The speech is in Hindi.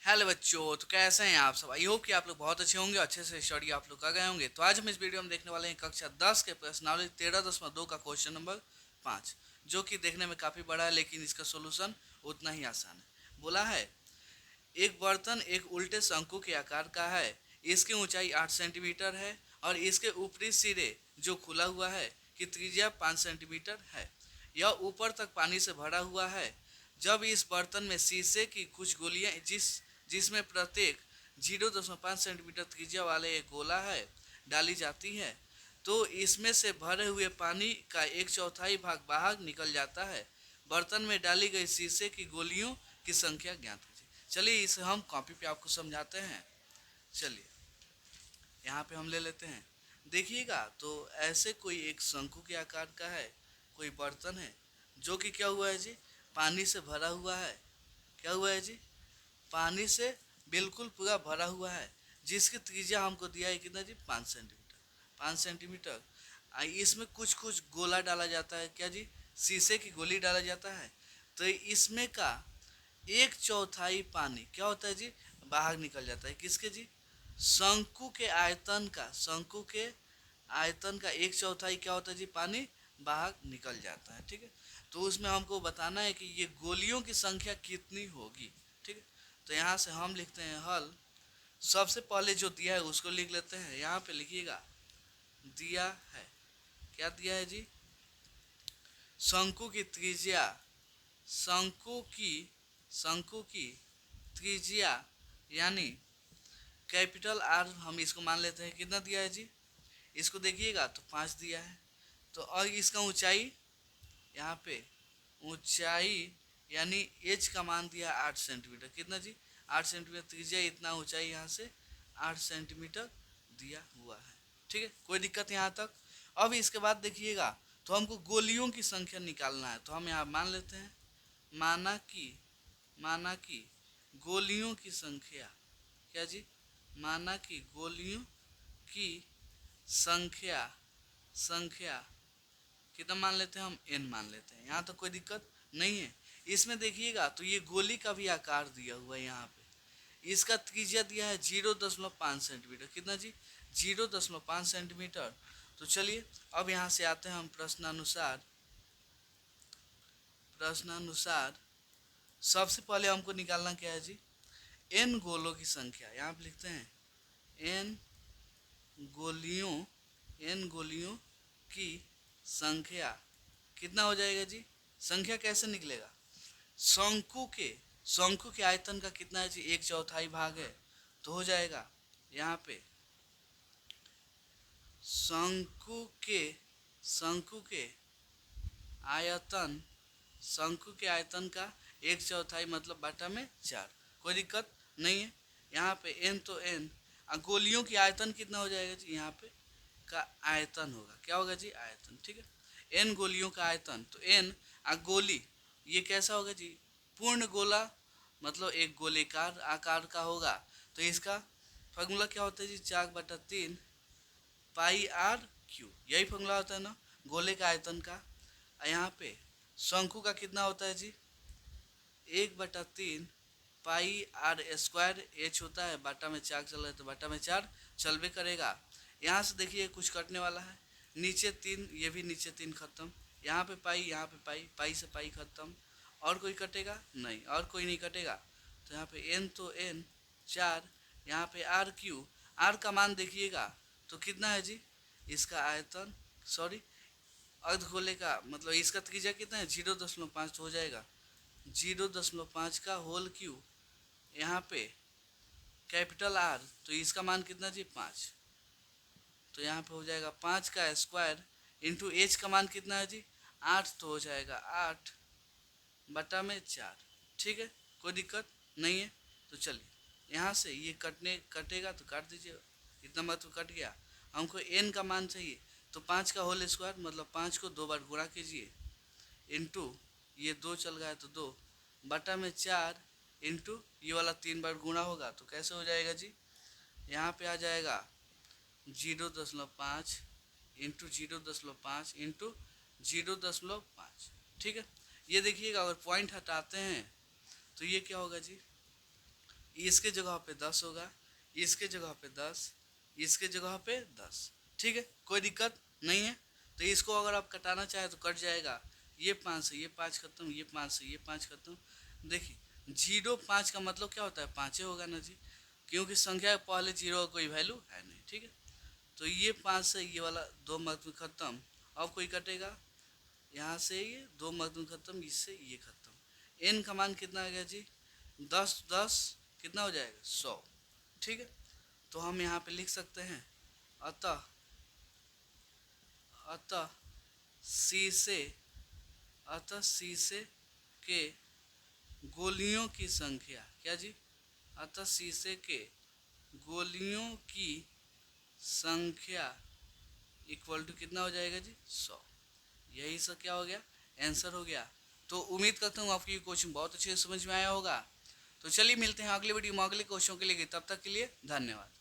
हेलो बच्चों, तो कैसे हैं आप सब। आई होप कि आप लोग बहुत अच्छे होंगे, अच्छे से स्टडी आप लोग कर गए होंगे। तो आज हम इस वीडियो में देखने वाले हैं कक्षा 10 के प्रश्नावली 13.2 का क्वेश्चन नंबर 5, जो कि देखने में काफ़ी बड़ा है लेकिन इसका सोल्यूशन उतना ही आसान है। बोला है एक बर्तन एक उल्टे शंकु के आकार का है, इसकी ऊंचाई 8 सेंटीमीटर है और इसके ऊपरी सिरे जो खुला हुआ है की त्रिज्या 5 सेंटीमीटर है। यह ऊपर तक पानी से भरा हुआ है। जब इस बर्तन में शीशे की कुछ गोलियां जिसमें प्रत्येक 0.5 सेंटीमीटर त्रिज्या वाले एक गोला है डाली जाती है, तो इसमें से भरे हुए पानी का एक चौथाई भाग बाहर निकल जाता है। बर्तन में डाली गई शीशे की गोलियों की संख्या ज्ञात कीजिए। चलिए इसे हम कॉपी पे आपको समझाते हैं। चलिए यहाँ पे हम ले लेते हैं। देखिएगा तो ऐसे कोई एक शंकु के आकार का है, कोई बर्तन है जो कि क्या हुआ है जी, पानी से भरा हुआ है। क्या हुआ है जी, पानी से बिल्कुल पूरा भरा हुआ है, जिसकी त्रिज्या हमको दिया है कितना जी, 5 सेंटीमीटर। 5 सेंटीमीटर। इसमें कुछ कुछ गोला डाला जाता है, क्या जी, शीशे की गोली डाला जाता है। तो इसमें का एक चौथाई पानी क्या होता है जी, बाहर निकल जाता है। किसके जी, शंकु के आयतन का, शंकु के आयतन का एक चौथाई क्या होता है जी, पानी बाहर निकल जाता है। ठीक है, तो उसमें हमको बताना है कि ये गोलियों की संख्या कितनी होगी। ठीक है, तो यहाँ से हम लिखते हैं हल। सबसे पहले जो दिया है उसको लिख लेते हैं। यहाँ पे लिखिएगा दिया है, क्या दिया है जी, शंकु की त्रिज्या, शंकु की शंकु की त्रिज्या यानी कैपिटल आर, हम इसको मान लेते हैं। कितना दिया है जी, इसको देखिएगा तो 5 दिया है। तो और इसका ऊंचाई, यहाँ पे ऊंचाई यानी एच का मान दिया 8 सेंटीमीटर। कितना जी, 8 सेंटीमीटर त्रिज्या, इतना ऊंचाई यहाँ से 8 सेंटीमीटर दिया हुआ है। ठीक है, कोई दिक्कत यहाँ तक। अब इसके बाद देखिएगा तो हमको गोलियों की संख्या निकालना है। तो हम यहाँ मान लेते हैं, माना कि गोलियों की संख्या, क्या जी, माना कि गोलियों की संख्या संख्या कितना मान लेते हैं हम, n मान लेते हैं। यहाँ तो कोई दिक्कत नहीं है। इसमें देखिएगा तो ये गोली का भी आकार दिया हुआ है। यहाँ पे इसका त्रिज्या दिया है 0.5 सेंटीमीटर। कितना जी, 0.5 सेंटीमीटर। तो चलिए अब यहाँ से आते हैं हम प्रश्नानुसार सबसे पहले हमको निकालना क्या है जी, n गोलों की संख्या। यहाँ पे लिखते हैं n गोलियों n गोलियों की संख्या कितना हो जाएगा जी, संख्या कैसे निकलेगा, शंकु के आयतन का कितना है जी, एक चौथाई भाग है। तो हो जाएगा यहाँ पे शंकु के आयतन, शंकु के आयतन का एक चौथाई मतलब बटा में 4। कोई दिक्कत नहीं है। यहाँ पे n तो n, गोलियों की आयतन कितना हो जाएगा जी, यहाँ पे का आयतन होगा। क्या होगा जी, आयतन। ठीक है, n गोलियों का आयतन, तो n गोली ये कैसा होगा जी, पूर्ण गोला मतलब एक गोलेकार आकार का होगा। तो इसका फॉर्मूला क्या होता है जी, 4/3 पाई आर क्यू, यही फॉर्मूला होता है ना गोले का आयतन का। यहाँ पे शंकु का कितना होता है जी, 1/3 पाई आर स्क्वायर, एच होता है, बाटा में 4 चल रहा है तो बाटा में 4 चलबे करेगा। यहाँ से देखिए कुछ कटने वाला है, नीचे 3, ये भी नीचे 3 खत्म, यहाँ पे पाई, यहाँ पे पाई, पाई से पाई खत्म। और कोई कटेगा नहीं, और कोई नहीं कटेगा। तो यहाँ पे n तो n 4, यहाँ पे आर क्यू, आर का मान देखिएगा तो कितना है जी, इसका आयतन, सॉरी अर्धगोले का मतलब इसका त्रिज्या कितना है, 0.5 हो जाएगा। 0.5 का होल क्यू, यहाँ पे कैपिटल आर, तो इसका मान कितना जी, 5। तो यहाँ पे हो जाएगा 5 का स्क्वायर इंटू एच का मान कितना है जी, 8, तो हो जाएगा 8/4। ठीक है, कोई दिक्कत नहीं है। तो चलिए यहाँ से ये कटेगा तो काट दीजिए, इतना मतलब कट गया। हमको n का मान चाहिए, तो 5 का होल स्क्वायर मतलब 5 को 2 बार गुणा कीजिए, इंटू ये 2 चल गया है तो 2 बटा में 4 इंटू ये वाला 3 बार गुणा होगा। तो कैसे हो जाएगा जी, यहाँ पे आ जाएगा 0.5 इंटू 0.5 इंटू 0.5। ठीक है, ये देखिएगा अगर पॉइंट हटाते हैं तो ये क्या होगा जी, इसके जगह पे 10 होगा, इसके जगह पे 10, इसके जगह पे 10। ठीक है, कोई दिक्कत नहीं है। तो इसको अगर आप कटाना चाहे तो कट जाएगा, ये 5 से ये 5 खत्म, ये 5 से ये 5 खत्म। देखिए 0 5 का मतलब क्या होता है, 5 होगा ना जी, क्योंकि संख्या के पहले 0 का कोई वैल्यू है नहीं। ठीक है, तो ये 5 से ये वाला 2 मार्क्स में खत्म। अब कोई कटेगा, यहाँ से ये 2 मार्क्स में खत्म, इससे ये खत्म। n का मान कितना आ गया जी, 10 10 कितना हो जाएगा, 100। ठीक है, तो हम यहाँ पे लिख सकते हैं अतः अतः शीशे अतः शीशे के गोलियों की संख्या, क्या जी, अतः शीशे के गोलियों की संख्या इक्वल टू कितना हो जाएगा जी, 100। यही सब क्या हो गया, आंसर हो गया। तो उम्मीद करता हूँ आपको ये क्वेश्चन बहुत अच्छे से समझ में आया होगा। तो चलिए मिलते हैं अगले वीडियो में अगले क्वेश्चन के लिए, तब तक के लिए धन्यवाद।